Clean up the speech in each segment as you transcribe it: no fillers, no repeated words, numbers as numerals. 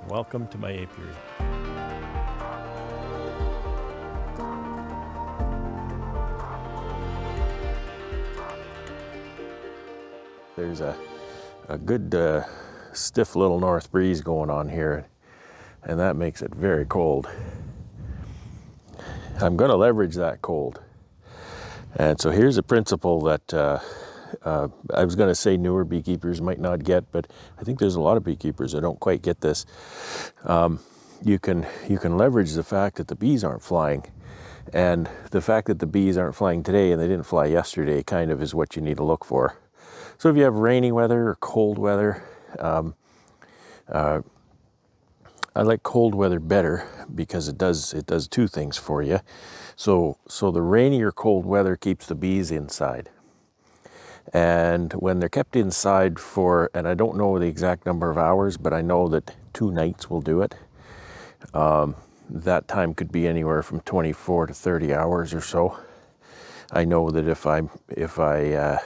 Welcome to my apiary. There's a good stiff little north breeze going on here, and that makes it very cold. I'm going to leverage that cold. And so here's a principle that I was going to say newer beekeepers might not get, but I think there's a lot of beekeepers that don't quite get this. You can leverage the fact that the bees aren't flying, and the fact that the bees aren't flying today and they didn't fly yesterday kind of is what you need to look for. So if you have rainy weather or cold weather, I like cold weather better because it does two things for you. So the rainy or cold weather keeps the bees inside. And when they're kept inside for, and I don't know the exact number of hours, but I know that 2 nights will do it. That time could be anywhere from 24 to 30 hours or so. I know that if I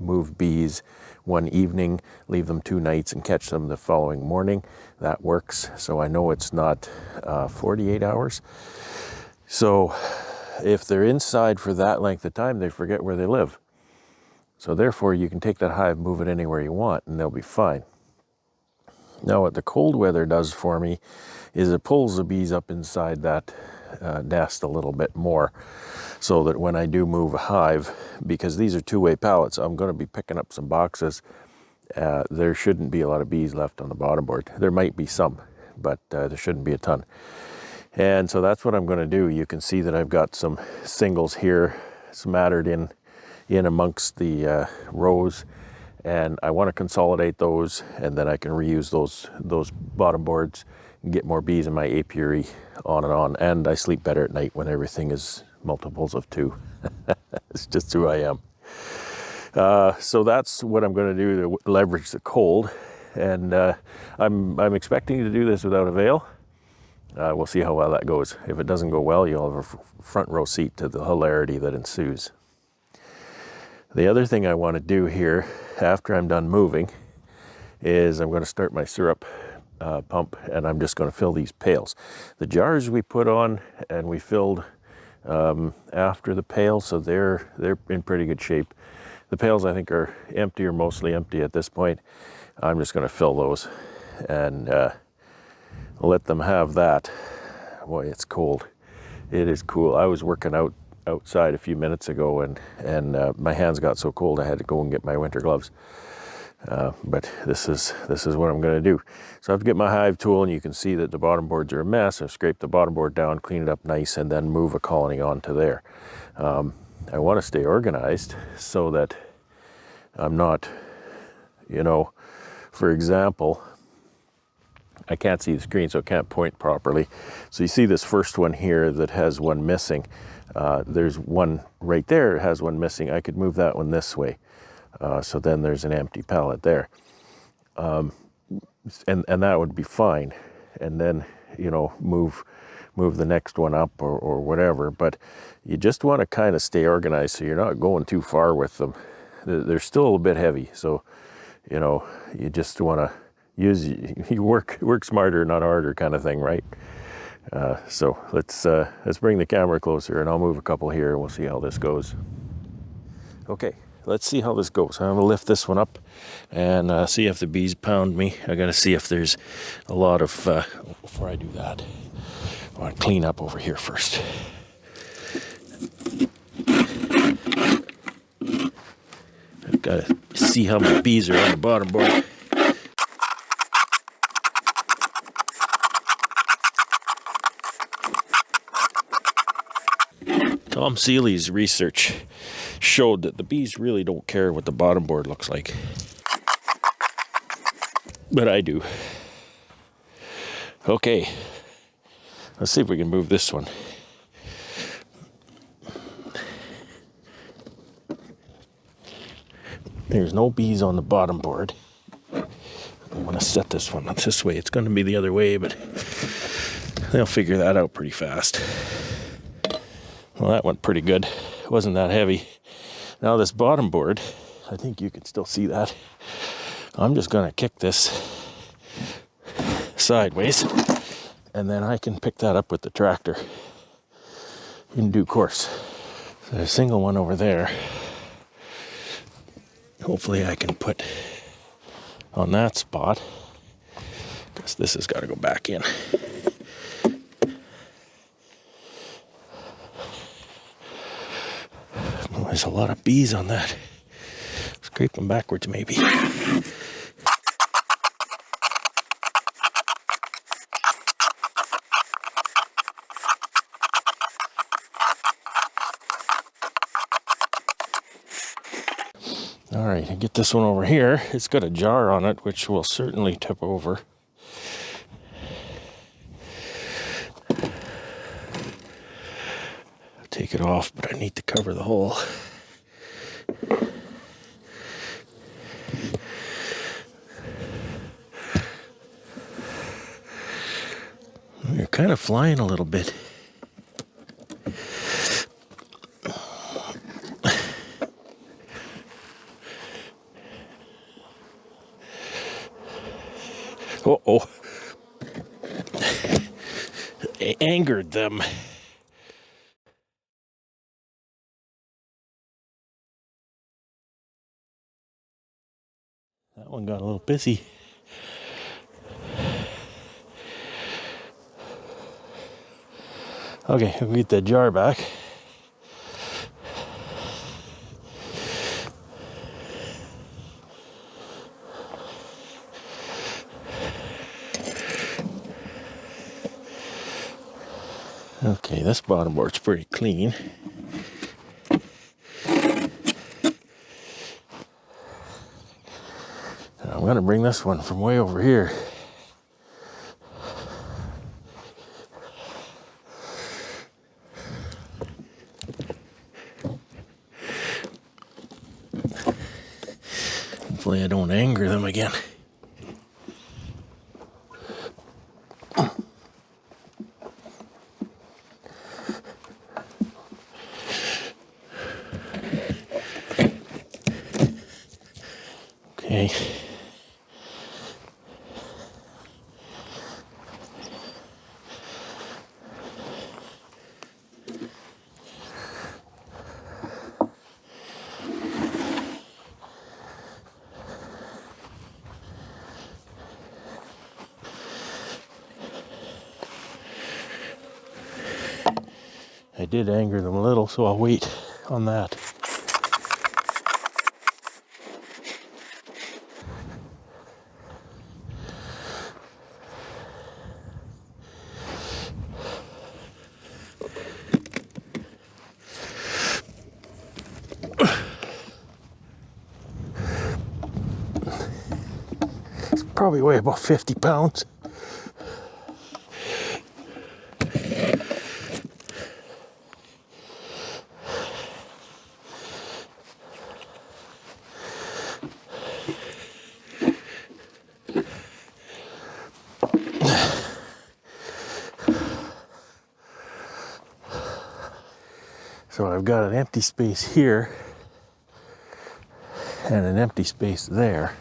move bees one evening, leave them 2 nights and catch them the following morning, that works. So I know it's not 48 hours. So if they're inside for that length of time, they forget where they live. So therefore you can take that hive, move it anywhere you want, and they'll be fine. Now what the cold weather does for me is it pulls the bees up inside that nest a little bit more, so that when I do move a hive, because these are two-way pallets, I'm going to be picking up some boxes. There shouldn't be a lot of bees left on the bottom board. There might be some, but there shouldn't be a ton. And so that's what I'm going to do. You can see that I've got some singles here smattered in amongst the rows, and I want to consolidate those, and then I can reuse those bottom boards and get more bees in my apiary, on and on. And I sleep better at night when everything is multiples of 2. It's just who I am. So that's what I'm going to do to leverage the cold, and I'm expecting to do this without a veil. We'll see how well that goes. If it doesn't go well, you'll have a front row seat to the hilarity that ensues. The other thing I want to do here after I'm done moving is I'm going to start my syrup pump, and I'm just going to fill these pails. The jars we put on and we filled after the pail, so they're in pretty good shape. The pails I think are empty or mostly empty at this point. I'm just going to fill those and let them have that. Boy, it's cold. It is cool. I was working outside a few minutes ago, and my hands got so cold I had to go and get my winter gloves. But this is what I'm going to do. So I have to get my hive tool, and you can see that the bottom boards are a mess. I've scraped the bottom board down, clean it up nice, and then move a colony onto there. I want to stay organized so that I'm not, for example, I can't see the screen, so I can't point properly. So you see this first one here that has one missing. There's one right there that has one missing. I could move that one this way. So then there's an empty pallet there. And that would be fine. And then, move the next one up or whatever. But you just want to kind of stay organized so you're not going too far with them. They're still a bit heavy. So, you just want to you work smarter, not harder kind of thing, right? So let's bring the camera closer, and I'll move a couple here, and we'll see how this goes. Okay, let's see how this goes. I'm going to lift this one up and see if the bees pound me. I got to see if there's a lot of, before I do that, I want to clean up over here first. I've got to see how many bees are on the bottom board. Tom Seeley's research showed that the bees really don't care what the bottom board looks like. But I do. Okay, let's see if we can move this one. There's no bees on the bottom board. I'm going to set this one this way. It's going to be the other way, but they'll figure that out pretty fast. Well, that went pretty good. It wasn't that heavy. Now this bottom board, I think you can still see that. I'm just going to kick this sideways, and then I can pick that up with the tractor in due course. So there's a single one over there. Hopefully I can put on that spot, because this has got to go back in. Oh, there's a lot of bees on that. Scrape them backwards maybe. All right, I get this one over here. It's got a jar on it, which will certainly tip over. I'll take it off, but I need to cover the hole. You're kind of flying a little bit. Uh-oh. I angered them. That one got a little busy. Okay, we'll get that jar back. Okay, this bottom board's pretty clean. I'm going to bring this one from way over here. Hopefully I don't anger them again. Okay. I did anger them a little, so I'll wait on that. It's probably weigh about 50 pounds. So I've got an empty space here and an empty space there.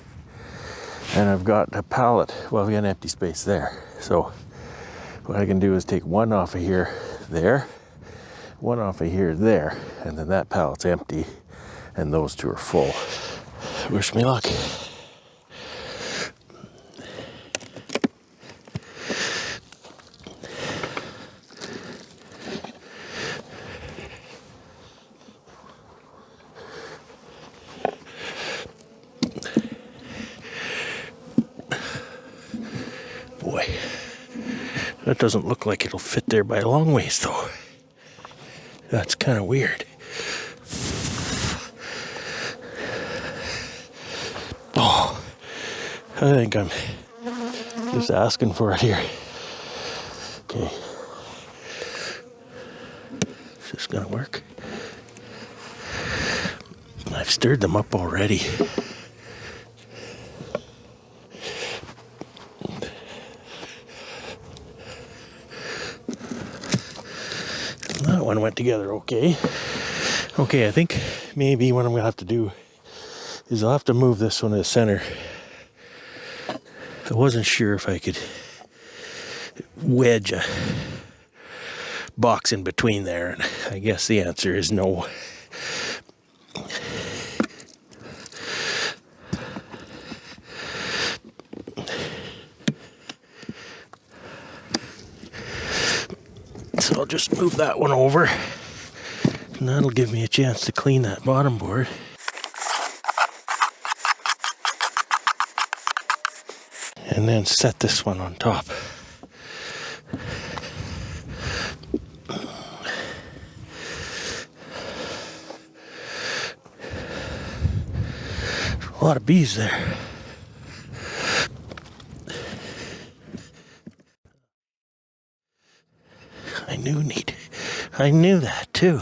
And I've got a pallet, well, I've got an empty space there. So what I can do is take one off of here, there, one off of here, there, and then that pallet's empty and those two are full. Wish me luck. Boy, that doesn't look like it'll fit there by a long ways though. That's kind of weird. Oh, I think I'm just asking for it here. Okay. Is this gonna work? I've stirred them up already. That one went together okay. Okay, I think maybe what I'm gonna have to do is I'll have to move this one to the center. I wasn't sure if I could wedge a box in between there? And I guess the answer is no. So I'll just move that one over, and that'll give me a chance to clean that bottom board. And then set this one on top. A lot of bees there. I knew that too.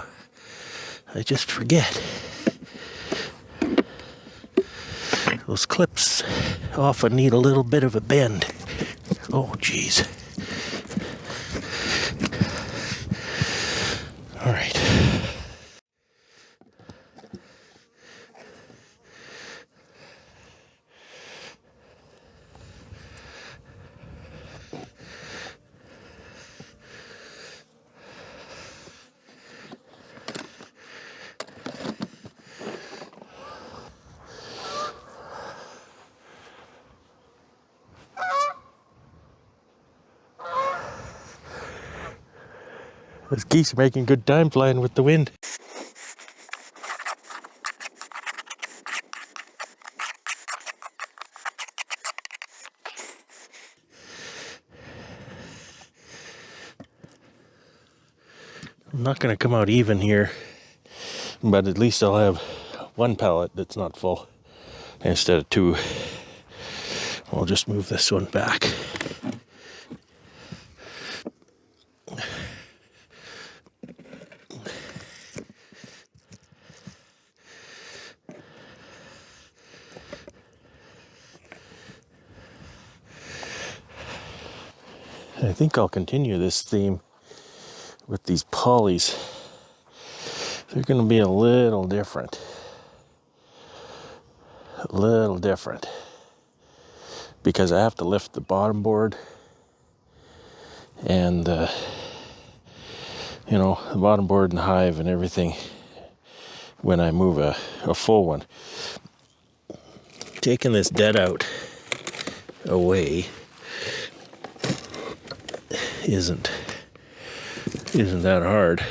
I just forget. Those clips often need a little bit of a bend. Oh, geez. All right. Those geese are making good time flying with the wind. I'm not going to come out even here, but at least I'll have one pallet that's not full instead of two. I'll just move this one back. I think I'll continue this theme with these polys. They're going to be a little different. Because I have to lift the bottom board and the bottom board and hive and everything when I move a full one. Taking this deadout away isn't that hard.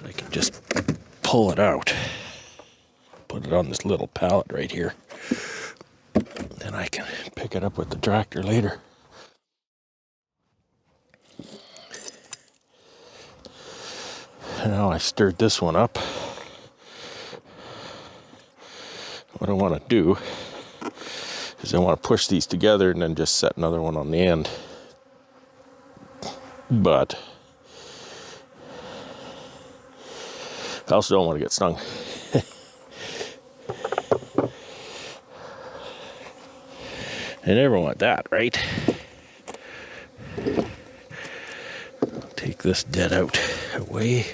I can just pull it out, put it on this little pallet right here. Then I can pick it up with the tractor later. And now I stirred this one up. What I want to do is I want to push these together and then just set another one on the end. But I also don't want to get stung. I never want that, right? Take this deadout away.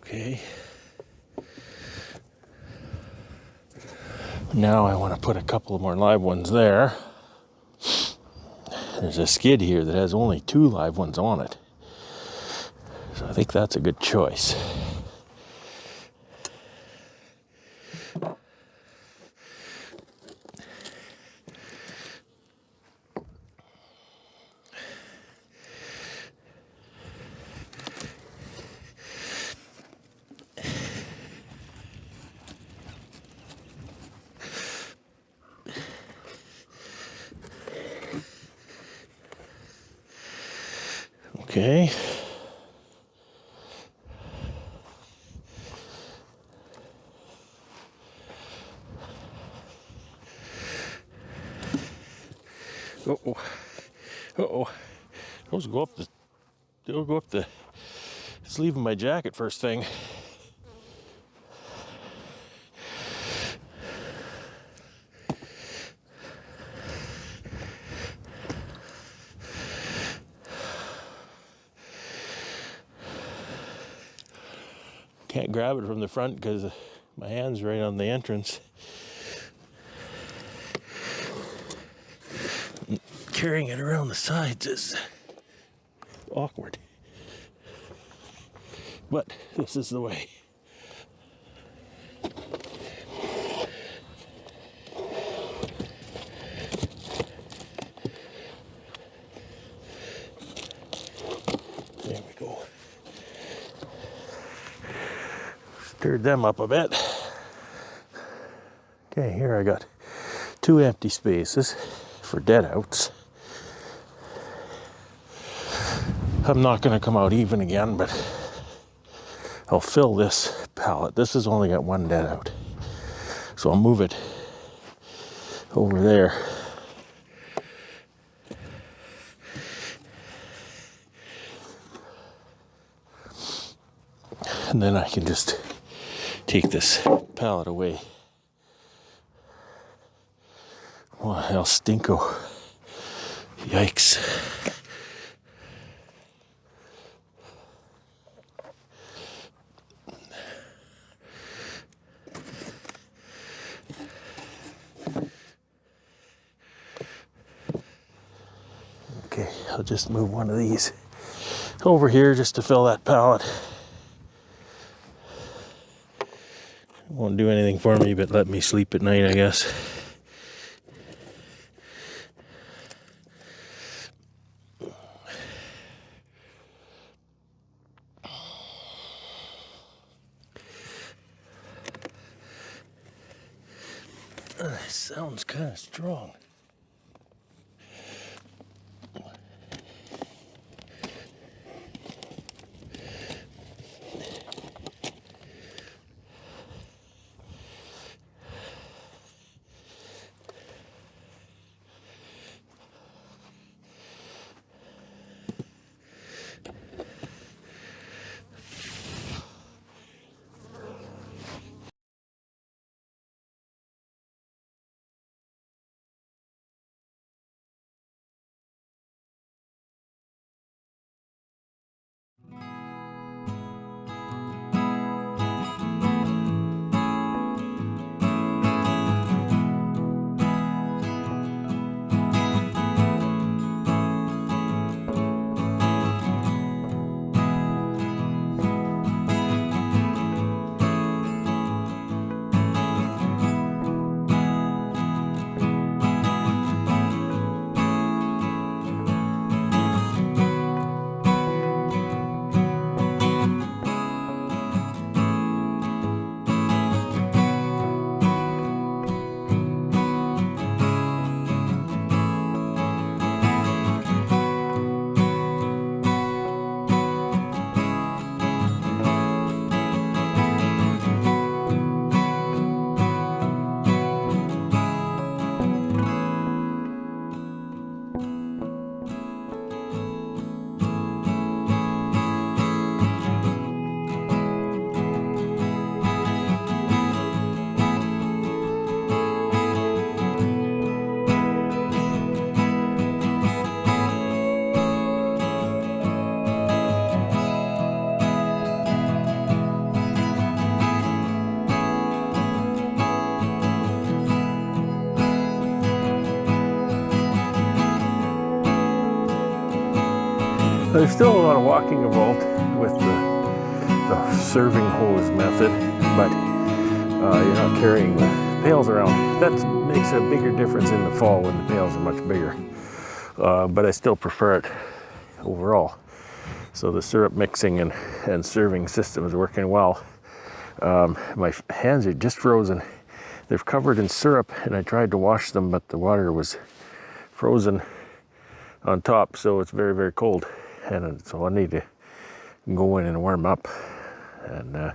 Okay. Now I want to put a couple more live ones there. There's a skid here that has only 2 live ones on it. So I think that's a good choice. Okay. Just go up the, just leaving my jacket first thing. Can't grab it from the front because my hand's right on the entrance. Carrying it around the sides is awkward. But this is the way. There we go. Stirred them up a bit. Okay, here I got 2 empty spaces for deadouts. I'm not going to come out even again, but I'll fill this pallet. This has only got 1 deadout, so I'll move it over there. And then I can just take this pallet away. What El Stinko. Yikes. Okay, I'll just move one of these over here just to fill that pallet. Won't do anything for me, but let me sleep at night, I guess. This sounds kind of strong. There's still a lot of walking involved with the serving hose method, but you're not carrying the pails around. That makes a bigger difference in the fall when the pails are much bigger. But I still prefer it overall. So the syrup mixing and serving system is working well. My hands are just frozen. They're covered in syrup, and I tried to wash them, but the water was frozen on top, so it's very, very cold. And so I need to go in and warm up. And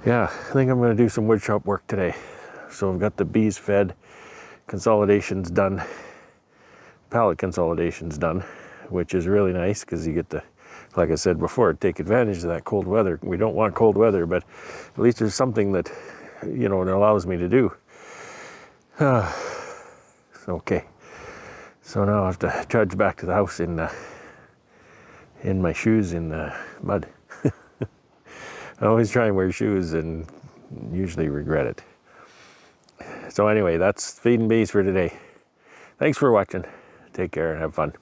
yeah, I think I'm going to do some wood shop work today. So I've got the bees fed, consolidations done, pallet consolidations done. which is really nice because you get to, like I said before, take advantage of that cold weather. We don't want cold weather, but at least there's something that, it allows me to do. Okay. So now I have to trudge back to the house in my shoes in the mud. I always try and wear shoes and usually regret it. So anyway, that's feeding bees for today. Thanks for watching. Take care and have fun.